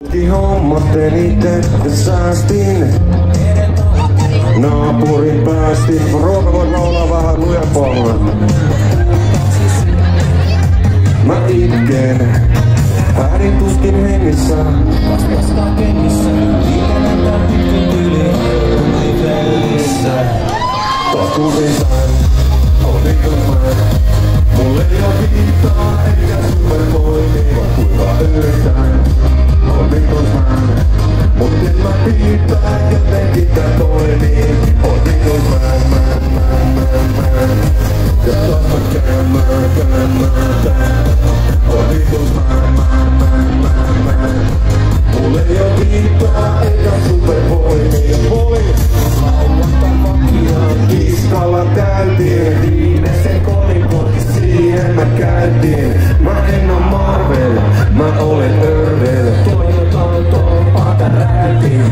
Hommatten ite ja säästin. Naapurin päästin. Ruoka voi laulaa vähän lujempaa. Mä itken. Hädin tuskin hengissä. Kasvastaa kengissä. Liikennettä pitkin tyli. Välissä. Totuuden sain. Oliko mä? Mulle ei oo viittaa eikä supervoimia. Kuinka yritän. Oliko mä? Mut nyt mä pitää jotenkin tää toimii. Oliko mä? Ja taas mä käymään. Oliko mä? Mulle ei oo viittaa eikä supervoimia. Lauantai makiaan kiskalla täytiin. Viimeisen kolikon siihen mä käytiin. Mä en oo Marvel, mä olen Örvel. Toivotaan tuon pakan räätiin.